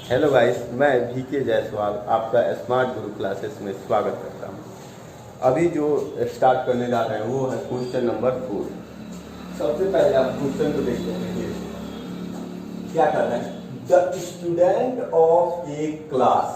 Hello guys, मैं VK Jaiswal आपका smart गुरु classes में स्वागत करता हूं। अभी जो स्टार्ट करने जा रहे हैं वो है क्वेश्चन नंबर 4। सबसे पहले आप क्वेश्चन को देखते हैं। क्या कर रहे हैं? The student of a class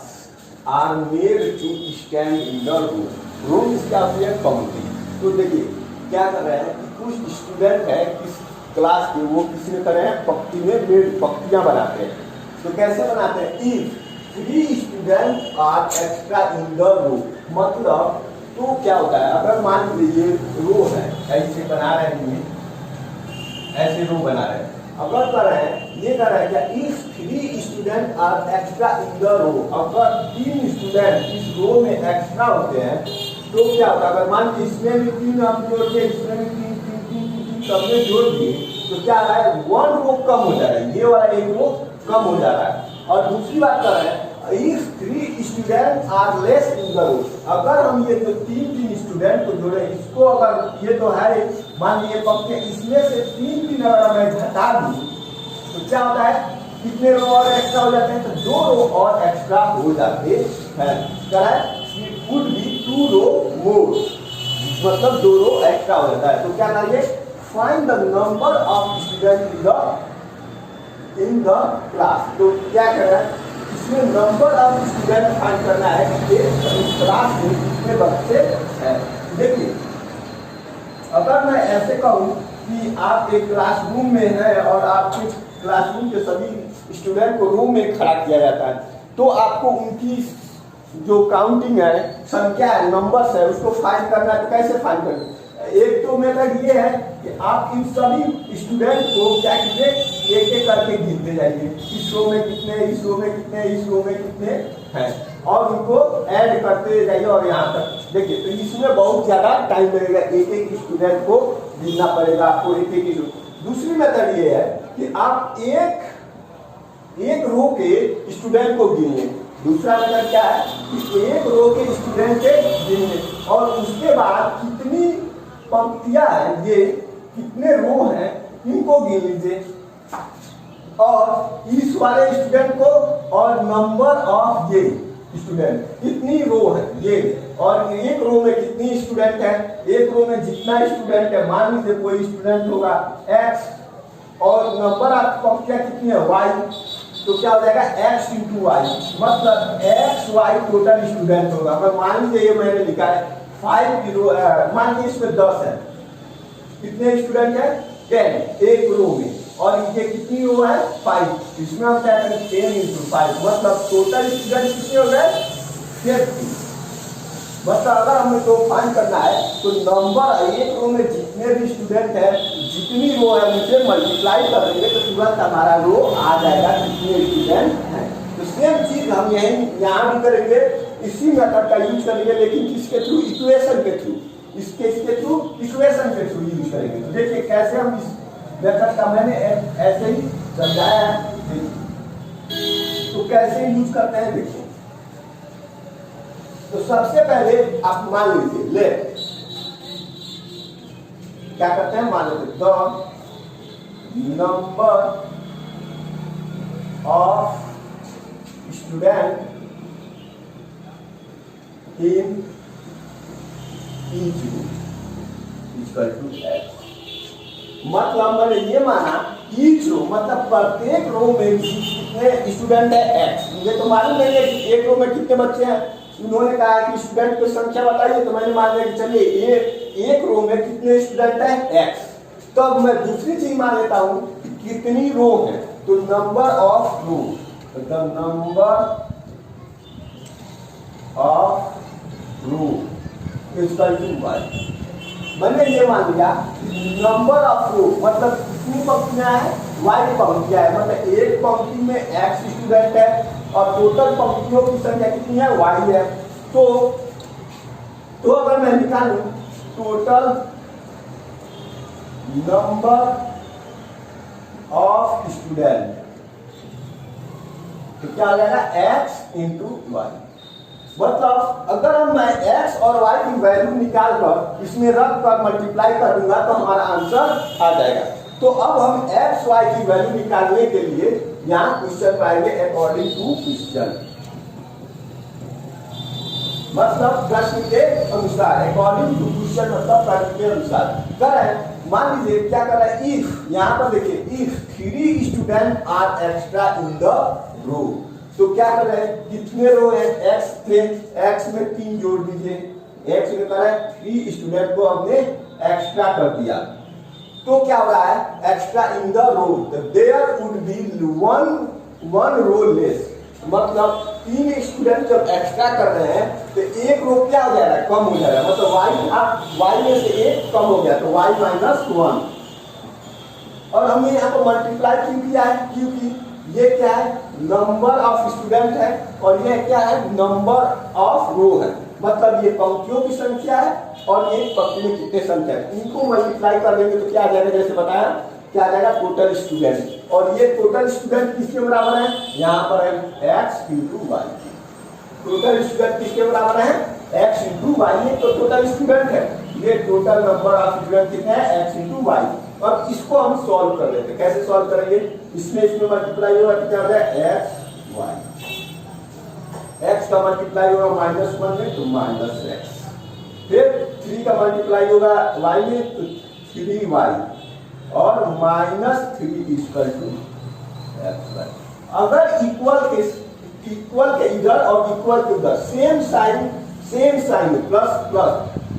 are made to stand in the room. Room क्या होती है? पंक्ति। तो देखिए क्या कर रहे हैं कि कुछ स्टूडेंट है किस क्लास के, वो किसी ने करे हैं पंक्ति में मेड, पंक्तियां बनाते हैं। तो कैसे बनाते हैं? If 3 student are extra in the room, मतलब तो क्या होता है, अगर मान लीजिए रो है, ऐसे बना रहे हैं, ऐसे रो बना रहे हैं, अगर कर रहे हैं ये कर रहे हैं क्या, if 3 student are extra in the row, अगर 3 स्टूडेंट इस रो में एक्स्ट्रा होते हैं तो क्या होगा, अगर मान लीजिए इसमें भी 3 हम जोड़ दिए, इसमें भी 3 सबने जोड़ दिए, तो क्या आ रहा है, 1 रो कम हो जा रहा है, ये वाला एक रो कम हो जा रहा है। और दूसरी बात कर रहे हैं, if 3 student are less in the row, अगर हम ये जो 3 स्टूडेंट को जोड़े, इसको अगर ये तो है मान लीजिए पंक्ति, इसमें से 3 अगर मैं घटा दूं तो क्या होता है, कितने रो और एक्स्ट्रा हो जाते हैं, तो 2 रो और एक्स्ट्रा हो जाते हैं। क्या है, इट वुड बी 2 रो मोर, मतलब 2 रो एक्स्ट्रा हो जाता है। तो क्या करिए, find the number of student in the class. तो क्या कर रहा है, इसमें नंबर ऑफ स्टूडेंट फाइंड करना है कि इस क्लास में कितने बच्चे हैं। देखिए अगर मैं ऐसे कहूँ कि आप एक क्लासरूम में हैं और आपके क्लासरूम के सभी स्टूडेंट को रूम में खड़ा किया जाता है, तो आपको उनकी जो काउंटिंग है, संख्या है, नंबर्स है, उसको फाइंड करना है। तो कैसे फाइंड करें? एक तो मेथड ये है कि आप इन सभी स्टूडेंट को क्या कीजिए, एक एक करके गिनते जाइए, इस रो में कितने, इस रो में कितने, इस रो में कितने हैं, और उनको ऐड करते जाइए और यहाँ तक। देखिए तो इसमें बहुत ज्यादा टाइम लगेगा, एक एक स्टूडेंट को गिनना पड़ेगा आपको, एक एक। दूसरी मेथड ये है कि आप एक रो के स्टूडेंट को गिनिए। दूसरा मेथड क्या है कि एक रो के स्टूडेंट के गिनिए और उसके बाद कितनी पंक्तियां हैं, ये कितने रो हैं, इनको गिन लीजिए, और इस वाले स्टूडेंट को और नंबर ऑफ ये स्टूडेंट, कितनी रो है ये, और एक रो में कितनी स्टूडेंट है, एक रो में जितना स्टूडेंट है, मान लीजिए कोई स्टूडेंट होगा x और नंबर ऑफ पंक्तियां कितनी है y, तो क्या हो जाएगा x इंटू वाई, मतलब x y टोटल स्टूडेंट होगा। अगर मान लीजिए ये मैंने लिखा है 5 रो, मान लीजिए इसमें 10 है, कितने स्टूडेंट है 10 एक रो में, और ये कितनी रो है 5, इसमें हम क्या करें 10 इंटू 5, मतलब टोटल स्टूडेंट कितने हो गए 50। मतलब अगर हमें तो फाइंड करना है तो नंबर एक रो में जितने भी स्टूडेंट है, जितनी रो है उनसे मल्टीप्लाई करेंगे तो तुरंत हमारा रो आ जाएगा कितने स्टूडेंट हैं। तो सेम चीज हम यहाँ भी करेंगे, इसी मेथड का यूज करेंगे, लेकिन किसके थ्रू, इक्वेशन के थ्रू, इसके थ्रू इक्वेशन के थ्रू यूज करेंगे। तो देखिए कैसे हम इस मेथड का मैंने ऐसे ही समझाया है, तो कैसे यूज करते हैं देखिए। तो सबसे पहले आप मान लीजिए, ले क्या करते हैं, मान लीजिए the number of student in each room equal to x। मतलब मैंने ये माना ईच रो, मतलब प्रत्येक रो में कितने स्टूडेंट है x। मुझे तो मालूम नहीं है कि एक रो में कितने बच्चे हैं, उन्होंने कहा है कि स्टूडेंट की संख्या बताइए, तो मैंने मान लिया कि चलिए ये एक रो में कितने स्टूडेंट है x। तो अब मैं दूसरी चीज मान लेता हूं कि कितनी रो है, तो number of row, the number of row equal to y। मैंने ये मान लिया नंबर ऑफ रो मतलब कितनी पंक्तियां हैं, y पंक्तियां है, मतलब एक पंक्ति में x स्टूडेंट है और टोटल पंक्तियों की संख्या कितनी है y है। तो अगर मैं निकालूं टोटल नंबर ऑफ स्टूडेंट, तो क्या आ जाएगा x इंटू वाई। मतलब अगर हम मैं x और y की वैल्यू निकाल कर इसमें रख कर मल्टीप्लाई करूंगा तो हमारा आंसर आ जाएगा। तो अब हम एक्स वाई की वैल्यू निकालने के लिए यहाँ क्वेश्चन पाएंगे अकॉर्डिंग टू क्वेश्चन, मतलब प्रश्न के अनुसार। अकॉर्डिंग टू क्वेश्चन मतलब प्रश्न के अनुसार कर रहे हैं। मान लीजिए क्या कर रहा है, इफ यहाँ पर देखिए if 3 student are extra in the row, तो क्या कर रहे हैं, कितने रो है, एक्स थे, एक्स में 3 जोड़ दीजिए, एक्स में कर रहा है 3 स्टूडेंट को हमने एक्स्ट्रा कर दिया, तो क्या हो रहा है, extra in the row, there would be one row less, मतलब 3 स्टूडेंट जब एक्स्ट्रा कर रहे हैं तो एक रो क्या हो जाएगा, कम हो जाएगा, मतलब y में से 1 कम हो गया तो y माइनस 1। और हमने यहाँ पर मल्टीप्लाई क्यों किया है, क्योंकि ये क्या है, नंबर ऑफ स्टूडेंट है और ये क्या है, नंबर ऑफ रो है, मतलब ये पंक्तियों की संख्या है और ये पंक्ति में कितने संख्या है, इनको मल्टीप्लाई कर देंगे तो क्या आ जाएगा, जैसे बताया क्या आ जाएगा, टोटल स्टूडेंट, और ये टोटल स्टूडेंट किसके बराबर है, यहाँ पर है x into y, total student किसके बराबर है, x इंटू वाई, ये तो टोटल स्टूडेंट है, ये टोटल नंबर ऑफ स्टूडेंट कितना है, x इंटू वाई। और इसको हम सॉल्व कर लेते हैं, कैसे सॉल्व करेंगे, इसमें मल्टीप्लाई होगा तो क्या होगा, x y, x का मल्टीप्लाई होगा -1 में तो -x, फिर 3 का मल्टीप्लाई होगा y में तो 3y और -3 इक्वल टू x। अगर इक्वल के इधर और इक्वल के उधर सेम साइन प्लस प्लस,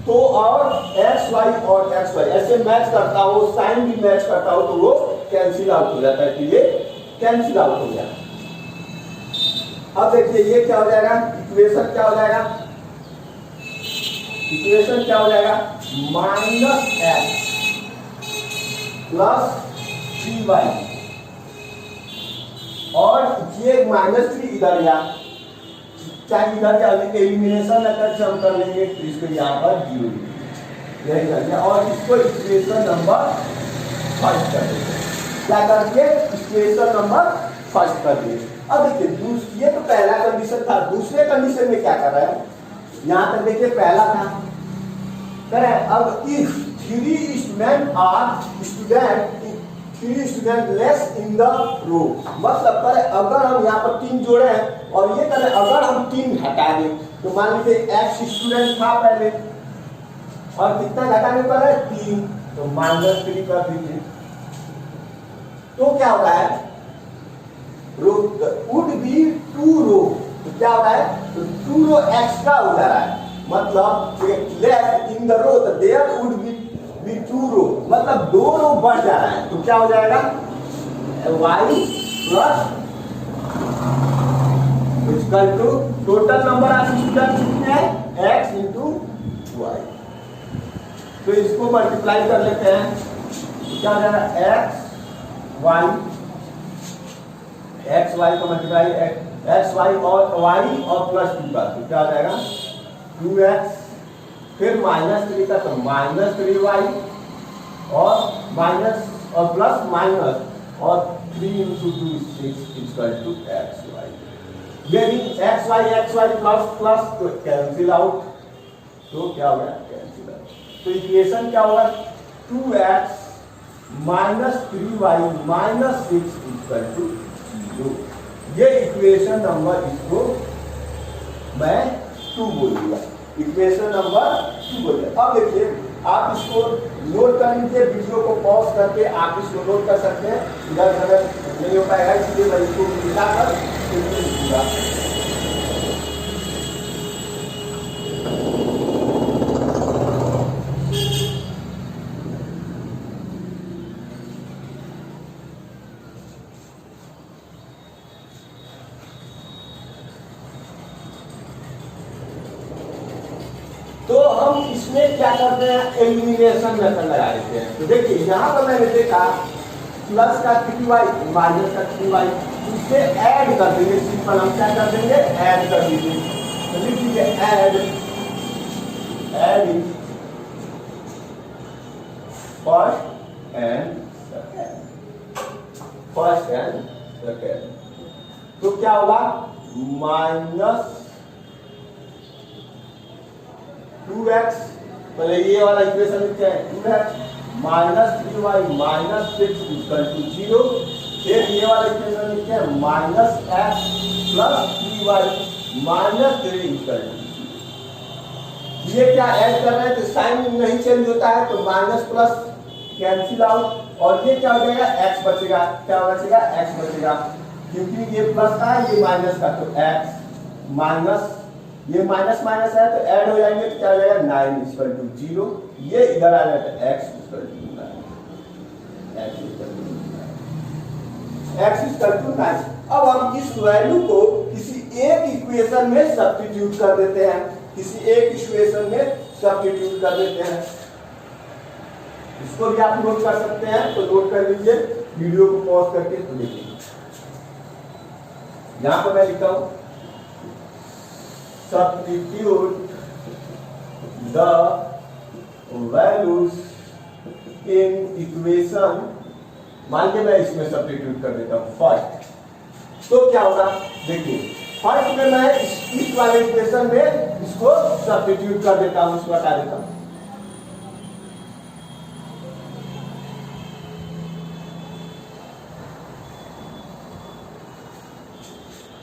तो और एक्स वाई और एक्स वाई ऐसे मैच करता हो, साइन भी मैच करता हो तो वो कैंसिल आउट हो जाता है, तो ये कैंसिल आउट हो गया। अब देखिए ये क्या हो जाएगा, इक्वेशन क्या हो जाएगा, इक्वेशन क्या हो जाएगा, -x प्लस 3y, और ये -3 इधर या चाहे इधर के एलिमिनेशन अगर हम कर लेंगे तो इसको यहाँ पर 0 यही कर दिया, और इसको इक्वेशन नंबर 1 कर देंगे, क्या करके इक्वेशन नंबर 1 कर दिए। अब देखिए ये तो पहला कंडीशन था, दूसरे कंडीशन में क्या कर रहा है, यहाँ तक देखिए पहला था, करें अब if 3 student less in the row, मतलब करें अगर हम यहाँ पर 3 जोड़े हैं और ये करें अगर हम 3 हटा दें, तो मान लीजिए x स्टूडेंट था पहले और कितना घटाने पर है 3, तो -3 कर दीजिए, तो क्या होता है, रो वुड बी 2 रो, तो क्या होता है, तो 2 रो एक्स्ट्रा हो जा रहा है, मतलब लेस इन द रो, तो देयर वुड बी 2 रो, मतलब 2 रो बढ़ जा रहा है, तो क्या हो जाएगा, y plus equal to total number of student कितने हैं, x इंटू वाई, तो इसको मल्टीप्लाई कर लेते हैं, तो क्या हो जाएगा, x y का मल्टीप्लाई x y और y और प्लस 2 का, तो क्या हो जाएगा 2x, फिर -3 का तो -3y और माइनस और प्लस माइनस और 3 इंटू 2 6 इक्वल टू xy, यदि xy प्लस प्लस तो कैंसिल आउट, तो क्या हो गया, कैंसिल आउट, तो इक्वेशन क्या होगा, 2x -3y -6 इक्वल टू 0, ये इक्वेशन नंबर, इसको मैं 2 बोलूंगा, इक्वेशन नंबर 2 बोलिए। अब देखिए आप इसको नोट कर लीजिए, वीडियो को पॉज करके आप इसको नोट कर सकते हैं, इधर अगर नहीं हो पाएगा इसलिए मैं इसको मिलाकर लिखूंगा। तो हम इसमें क्या करते हैं, एलिमिनेशन मेथड लगा देते हैं, तो देखिए यहाँ पर मैंने देखा प्लस का 3y माइनस का 3y, उससे ऐड कर देंगे, सिंपल हम क्या कर देंगे, ऐड कर दीजिए, तो लिख लीजिए add in first and second, तो क्या होगा, माइनस 2x, पहले ये वाला इक्वेशन लिखते हैं, 2x -3y - 6 = 0। फिर ये वाला इक्वेशन लिखते हैं -x + 3y - 3 = 0। ये क्या ऐड कर रहे हैं तो साइन नहीं चेंज होता है तो माइनस प्लस कैंसिल आउट और ये क्या हो जाएगा x बचेगा। क्या बचेगा x बचेगा क्योंकि ये प्लस का है ये माइनस का तो x माइनस ये माइनस माइनस है तो ऐड हो जाएंगे तो क्या हो जाएगा 9 = 0। ये इधर आ जाएगा तो x = 9 x = 9। अब हम इस वैल्यू को किसी एक इक्वेशन में सब्स्टिट्यूट कर देते हैं किसी एक इक्वेशन में सब्स्टिट्यूट कर देते हैं। इसको भी आप नोट कर सकते हैं तो नोट कर लीजिए वीडियो को पॉज करके तो देखिए यहां पर मैं लिखता हूं substitute the values in equation. मान के मैं इसमें सब्स्टिट्यूट कर देता हूं फर्स्ट तो क्या होगा देखिए फर्स्ट में मैं इस वाले इक्वेशन में इसको सब्स्टिट्यूट कर देता हूं इसको हटा देता हूं।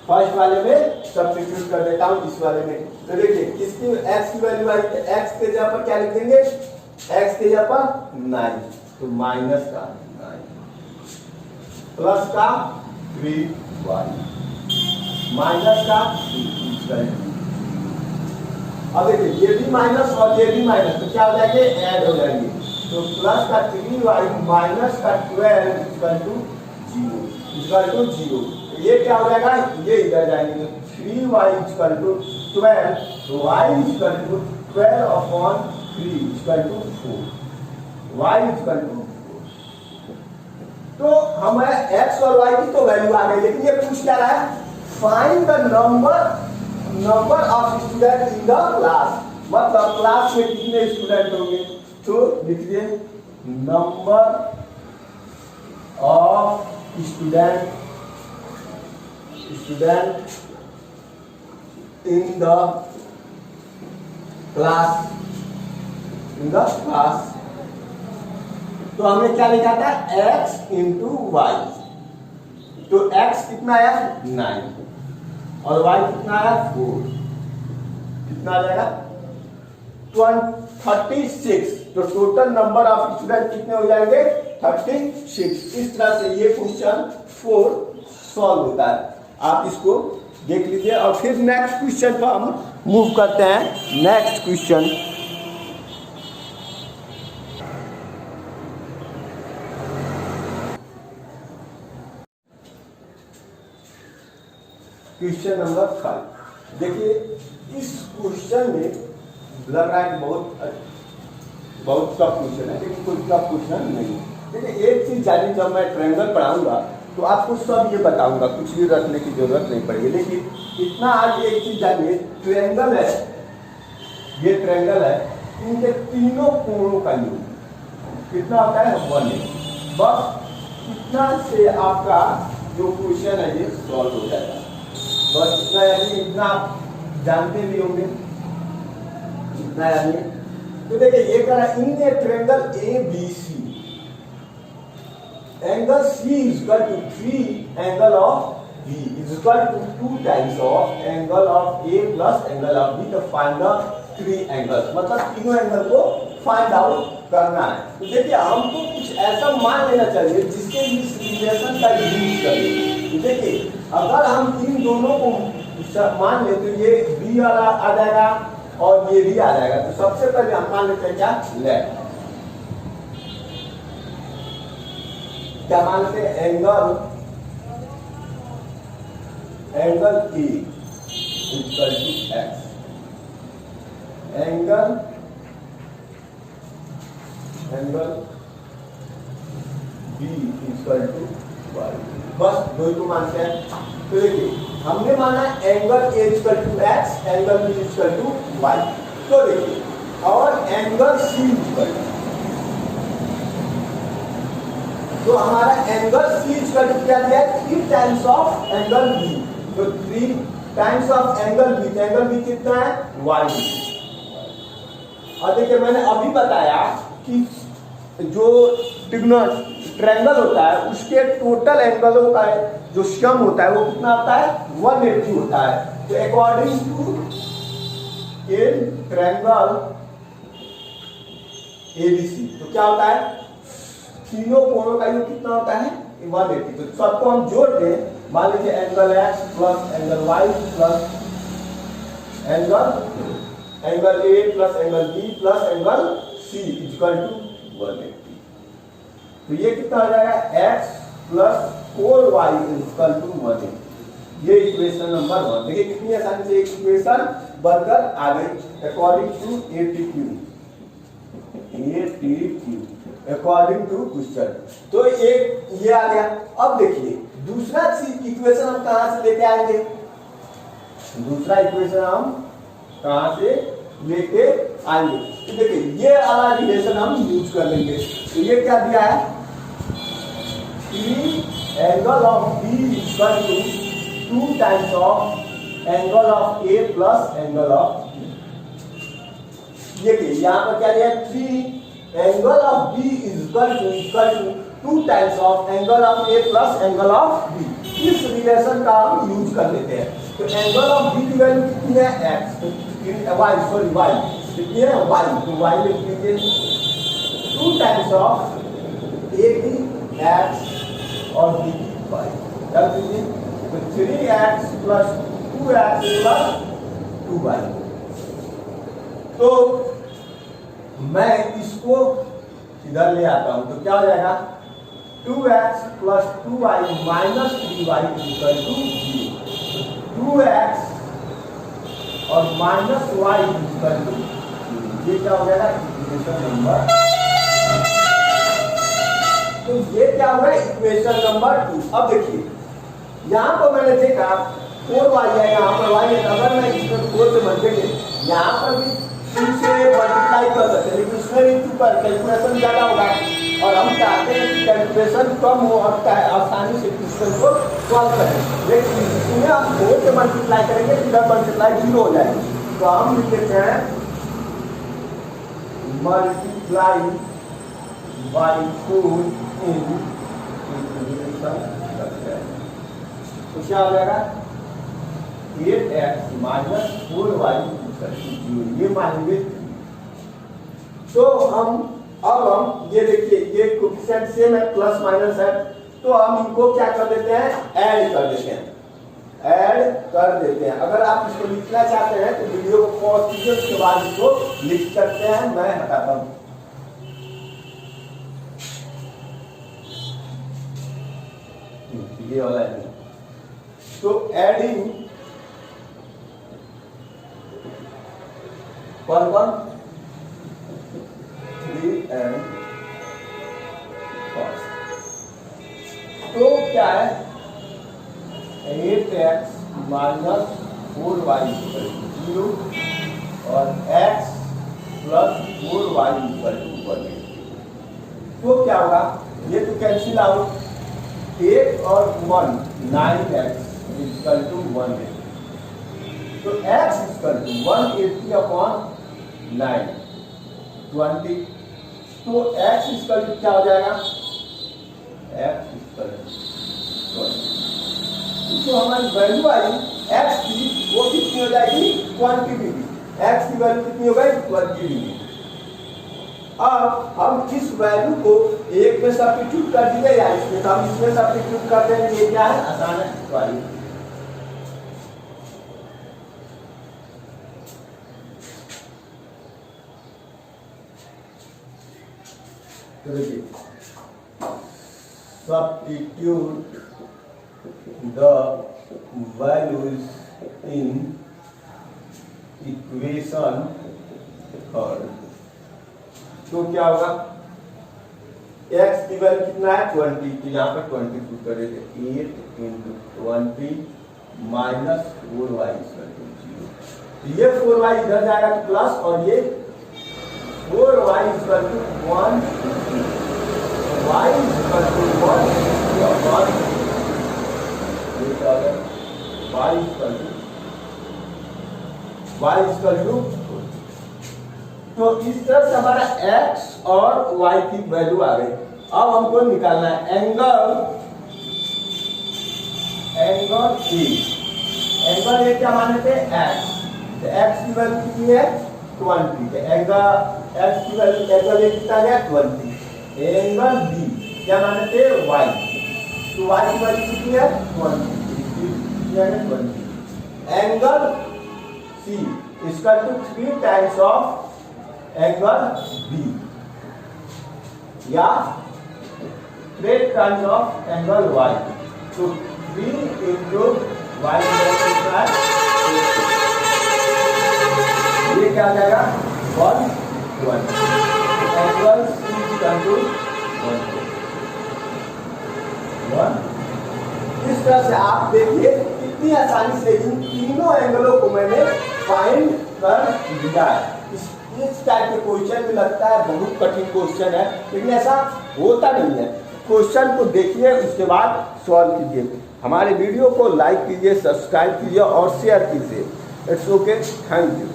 फर्स्ट वाले में सब्स्टिट्यूट कर देता हूं इस वाले में तो देखिए इसकी x की वैल्यू आई तो x के जगह पर क्या लिख देंगे x के जगह पर 9 तो माइनस का 9 प्लस का 3y माइनस का 3। अब देखिए ये भी माइनस और ये भी माइनस तो क्या हो जाएंगे ऐड हो जाएंगे तो प्लस का 3y माइनस का 12 = 0। ये क्या हो जाएगा ये इधर जाएंगे 3y = 12 तो y = 12/3 = 4 y = 4। तो हमें x और y की तो वैल्यू आ गई लेकिन ये पूछ क्या रहा है find the number of student in the class मतलब क्लास में कितने स्टूडेंट होंगे तो लिखिए number of student in the class तो हमने क्या लिखा था x × y तो x कितना आया 9 और y कितना आया 4 कितना आ जाएगा 36 तो टोटल नंबर ऑफ स्टूडेंट कितने हो जाएंगे 36। इस तरह से ये क्वेश्चन 4 सॉल्व होता है आप इसको देख लीजिए और फिर नेक्स्ट क्वेश्चन पर हम मूव करते हैं। नेक्स्ट क्वेश्चन नंबर 5 देखिए इस क्वेश्चन में लग रहा है बहुत टफ क्वेश्चन है लेकिन कोई टफ क्वेश्चन नहीं है। देखिए एक चीज जानी जब मैं ट्रायंगल पढ़ाऊंगा तो आपको सब ये बताऊंगा कुछ भी रखने की जरूरत नहीं पड़ेगी लेकिन इतना आज एक चीज जानिए ट्रायंगल है ये ट्रायंगल है इनके तीनों कोणों का योग कितना होता है 1 बस इतना से आपका जो क्वेश्चन है ये सॉल्व हो जाएगा बस इतना यानी इतना आप जानते भी होंगे इतना यानी तो देखिए ये कह रहा है in a triangle ABC angle C is equal to 3 angle of B is equal to 2 times of angle of A plus angle of B to find the 3 angles मतलब तीनों एंगल को फाइंड आउट करना है। तो देखिए हमको कुछ ऐसा मान लेना चाहिए जिसके इस रिलेशन का यूज करें। तो देखिए अगर हम इन दोनों को मान ले तो ये B वाला आ जाएगा और ये भी आ जाएगा तो सबसे पहले हम मान लेते हैं क्या लेफ्ट क्या मान लेते हैं angle A equal to x angle B equal to y बस दो को मानते हैं। तो देखिए हमने माना angle A equal to x angle B equal to y तो देखिए और एंगल C इक्वल तो हमारा एंगल C इक्वल टू क्या दिया है 3 टाइम्स ऑफ एंगल B तो 3 टाइम्स ऑफ एंगल B कितना है y और देखिए मैंने अभी बताया कि जो ट्रायंगल होता है उसके टोटल एंगलों का जो सम होता है वो कितना होता है 180 होता है। तो according to in triangle ABC तो क्या होता है तीनों कोणों का योग कितना होता है 180। तो सबको हम जोड़ दें, मान लीजिए angle x plus angle y plus angle A plus angle B plus angle C equal to 180। तो ये कितना हो जाएगा x plus 4y equal to 180। ये इक्वेशन नंबर 1। देखिए कितनी आसानी से एक इक्वेशन बनकर आ गई according to ATQ according to question. तो एक ये आ गया। अब देखिए दूसरा इक्वेशन हम कहां से लेके आएंगे, दूसरा इक्वेशन हम कहां से लेके आएंगे। तो देखिए ये वाला रिलेशन हम यूज कर लेंगे। तो ये क्या दिया है कि angle of B equal to 2 times of angle of A plus angle of B। देखिए यहाँ पर क्या दिया है 3 angle of B equal to 2 times of angle of A plus angle of B। इस रिलेशन का हम यूज कर लेते हैं। तो एंगल ऑफ B की वैल्यू कितनी है x, y कितनी है y, तो y लिख लीजिए 2 टाइम्स ऑफ A की x और B की y। क्या लीजिए तो 3x plus 2x plus 2y। तो मैं इसको इधर ले आता हूं तो क्या हो जाएगा 2x plus 2y minus 3y equal to 2x और माइनस y इक्वल टू ये क्या हो जाएगा इक्वेशन नंबर। तो ये क्या हुआ इक्वेशन नंबर 2। अब देखिए यहाँ पर मैंने देखा 4y है, यहाँ पर y है। अगर मैं इसमें 4 से मल्टीप्लाई यहाँ पर भी 2 से मल्टीप्लाई कर सकते हैं, लेकिन इसमें भी 2 पर कैलकुलेशन ज्यादा होगा और हम चाहते हैं कि कैलकुलेशन कम हो और आसानी से क्वेश्चन को सॉल्व करें। लेकिन इसमें हम 4 से मल्टीप्लाई करेंगे, इधर मल्टीप्लाई 0 हो जाएगी। तो हम लिख लेते हैं मल्टीप्लाई बाई 4 इन तो क्या हो जाएगा 8x माइनस 4y ये मानेंगे। तो अब ये देखिए ये कोएफिशिएंट सेम है प्लस माइनस है, तो हम इनको क्या कर देते हैं ऐड कर देते हैं। अगर आप इसको लिखना चाहते हैं तो वीडियो को पॉज कीजिए, उसके बाद इसको लिख सकते हैं। मैं हटाता हूं। ये वाला है तो एडिंग 1 1 3 and 5। तो क्या है 8x माइनस 4y 0 और x प्लस 4y 1। तो क्या होगा ये तो कैंसिल आउट 8 और 1 9x इक्वल टू 180। तो x इक्वल टू 180 अपॉन 9 20। तो x इक्वल टू क्या हो जाएगा x इक्वल टू 20। जो हमारी वैल्यू आई x की वो कितनी हो जाएगी 20 डिग्री। x की वैल्यू कितनी हो गई 20 डिग्री। अब हम इस वैल्यू को एक में सब्स्टिट्यूट कर दिए या इसमें, तो हम इसमें सब्स्टिट्यूट कर देंगे। ये क्या है आसान है सॉरी। तो देखिए substitute the values in equation third. तो क्या होगा x की वैल्यू कितना है 20, तो यहाँ पर 20 पुट करेंगे 8 into 20 minus 4y equal to 0। ये 4y इधर जाएगा तो प्लस और ये 4y equal to 1 y equal to 1 upon ये क्या होगा y इक्वल टू तो इस तरह से हमारा x और y की वैल्यू आ गई। अब हमको निकालना है एंगल C। एंगल ये क्या माने थे x, तो x की वैल्यू कितनी है 20, एंगल x की वैल्यू एंगल ये कितना है 20। एंगल B क्या माने थे y, तो y की वैल्यू कितनी है 20। एंगल C इसका to 3 times of angle B या 3 टाइम्स ऑफ एंगल Y, तो 3 into y ये क्या आ जाएगा 1 एंगल C इक्वल टू 1। इस तरह से आप देखिए कितनी आसानी से इन तीनों एंगलों को मैंने फाइंड कर दिया है। इस टाइप के क्वेश्चन में लगता है बहुत कठिन क्वेश्चन है, लेकिन ऐसा होता नहीं है। क्वेश्चन को देखिए, उसके बाद सॉल्व कीजिए। हमारे वीडियो को लाइक कीजिए, सब्सक्राइब कीजिए और शेयर कीजिए। It's okay, thank you.